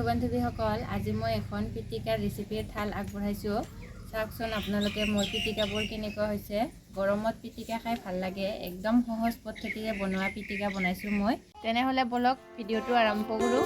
বান্ধৱীসকল, আজি মই এখন পিটিকাৰ ৰেচিপিৰ থাল আগবঢ়াইছোঁ। চাওকচোন আপোনালোকে মোৰ পিটিকাবোৰ কেনেকুৱা হৈছে। গৰমত পিটিকা খাই ভাল লাগে। একদম সহজ পদ্ধতিৰে বনোৱা পিটিকা বনাইছোঁ মই। তেনেহ'লে বলক ভিডিঅ'টো আৰম্ভ কৰোঁ।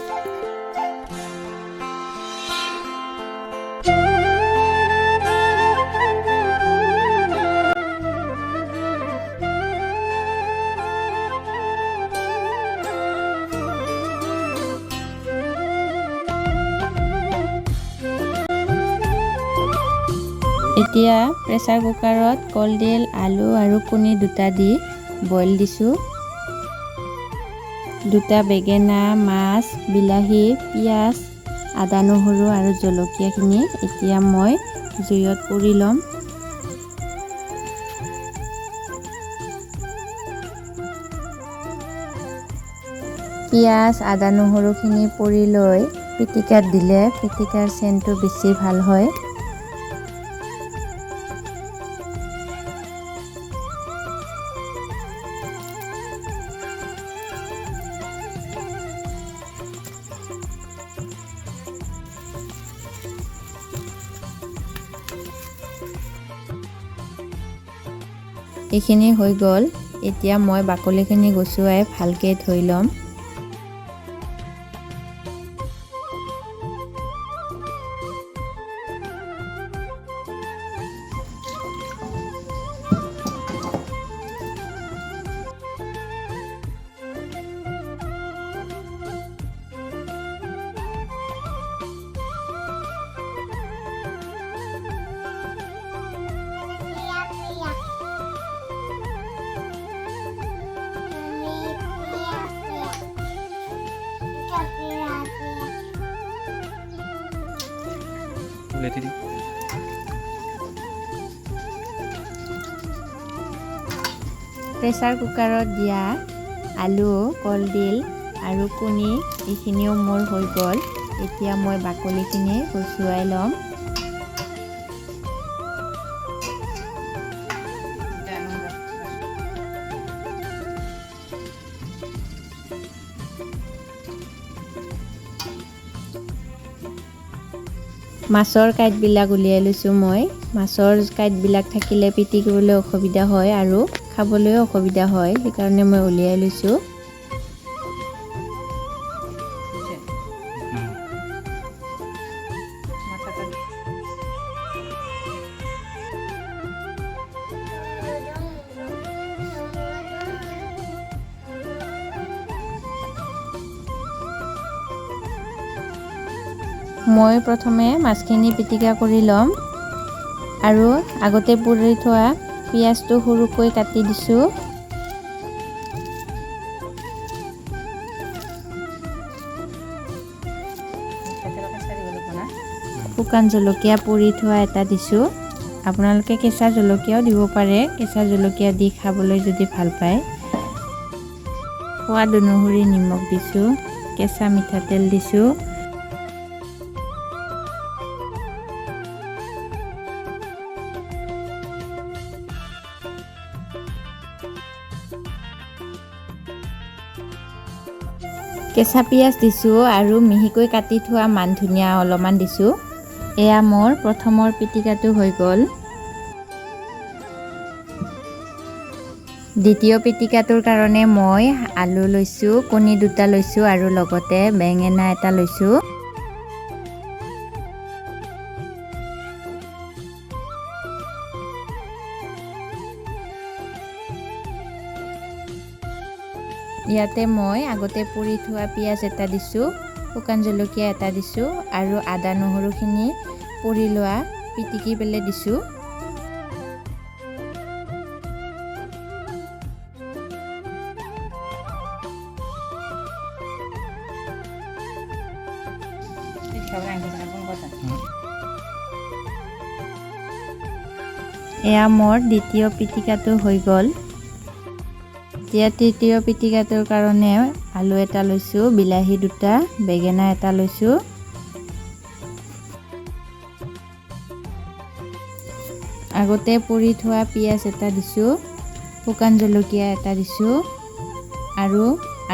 এতিয়া প্ৰেছাৰ কুকাৰত কলডিল, আলু আৰু কণী দুটা দি বইল দিছোঁ। দুটা বেঙেনা, মাছ, বিলাহী, পিঁয়াজ, আদা, নহৰু আৰু জলকীয়াখিনি এতিয়া মই জুইত পুৰি ল'ম। পিঁয়াজ, আদা, নহৰুখিনি পুৰি লৈ পিটিকাত দিলে পিটিকাৰ চেণ্টটো বেছি ভাল হয়। এইখিনি হৈ গ'ল। এতিয়া মই বাকলিখিনি গুচুৱাই ভালকৈ ধুই ল'ম। প্ৰেছাৰ কুকাৰত দিয়া আলু, কলডিল আৰু কণী এইখিনিও মোৰ হৈ গ'ল। এতিয়া মই বাকলিখিনি গুচুৱাই ল'ম। মাছৰ কাঁইটবিলাক উলিয়াই লৈছোঁ মই। মাছৰ কাঁইটবিলাক থাকিলে পিটিকিবলৈ অসুবিধা হয় আৰু খাবলৈও অসুবিধা হয়, সেইকাৰণে মই উলিয়াই লৈছোঁ। মই প্ৰথমে মাছখিনি পিটিকা কৰি ল'ম আৰু আগতে পুৰি থোৱা পিঁয়াজটো সৰুকৈ কাটি দিছোঁ। শুকান জলকীয়া পুৰি থোৱা এটা দিছোঁ। আপোনালোকে কেঁচা জলকীয়াও দিব পাৰে, কেঁচা জলকীয়া দি খাবলৈ যদি ভাল পায়। সোৱাদ অনুসৰি নিমখ দিছোঁ, কেঁচা মিঠাতেল দিছোঁ। কেঁচা পিঁয়াজ দিছোঁ আৰু মিহিকৈ কাটি থোৱা মান ধনিয়া অলপমান দিছোঁ। এয়া মোৰ প্ৰথমৰ পিটিকাটো হৈ গ'ল। দ্বিতীয় পিটিকাটোৰ কাৰণে মই আলু লৈছোঁ, কণী দুটা লৈছোঁ আৰু লগতে বেঙেনা এটা লৈছোঁ। ইয়াতে মই আগতে পুৰি থোৱা পিঁয়াজ এটা দিছোঁ, শুকান জলকীয়া এটা দিছোঁ আৰু আদা নহৰুখিনি পুৰি লোৱা পিটিকি পেলাই দিছোঁ। এয়া মোৰ দ্বিতীয় পিটিকাটো হৈ গ'ল। এতিয়া তৃতীয় পিটিকাটোৰ কাৰণে আলু এটা লৈছোঁ, বিলাহী দুটা, বেঙেনা এটা লৈছোঁ। আগতে পুৰি থোৱা পিঁয়াজ এটা দিছোঁ, শুকান জলকীয়া এটা দিছোঁ আৰু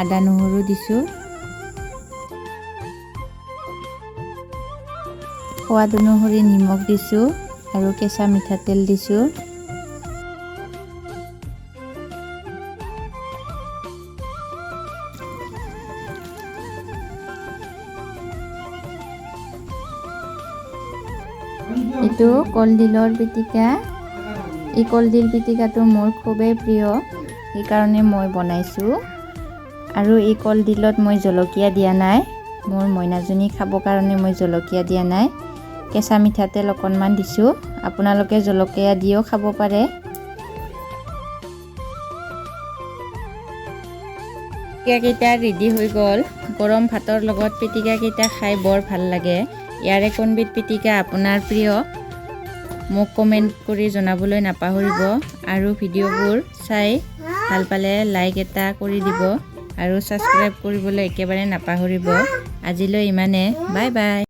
আদা নহৰু দিছোঁ। সোৱাদ অনুসৰি নিমখ দিছোঁ আৰু কেঁচা মিঠাতেল দিছোঁ। এইটো কলডিলৰ পিটিকা। এই কলডিল পিটিকাটো মোৰ খুবেই প্ৰিয়, সেইকাৰণে মই বনাইছোঁ। আৰু এই কলডিলত মই জলকীয়া দিয়া নাই, মোৰ মইনাজনী খাবৰ কাৰণে মই জলকীয়া দিয়া নাই। কেঁচা মিঠাতেল অকণমান দিছোঁ, আপোনালোকে জলকীয়া দিও খাব পাৰে। পিটিকাকেইটা ৰেডি হৈ গ'ল। গৰম ভাতৰ লগত পিটিকাকেইটা খাই বৰ ভাল লাগে। ইয়াৰে কোনবিধ পিটিকা আপোনাৰ প্ৰিয় মোক কমেণ্ট কৰি জনাবলৈ নাপাহৰিব। আৰু ভিডিঅ'বোৰ চাই ভাল পালে লাইক এটা কৰি দিব আৰু ছাবস্ক্ৰাইব কৰিবলৈ একেবাৰে নাপাহৰিব। আজিলৈ ইমানে, বাই বাই।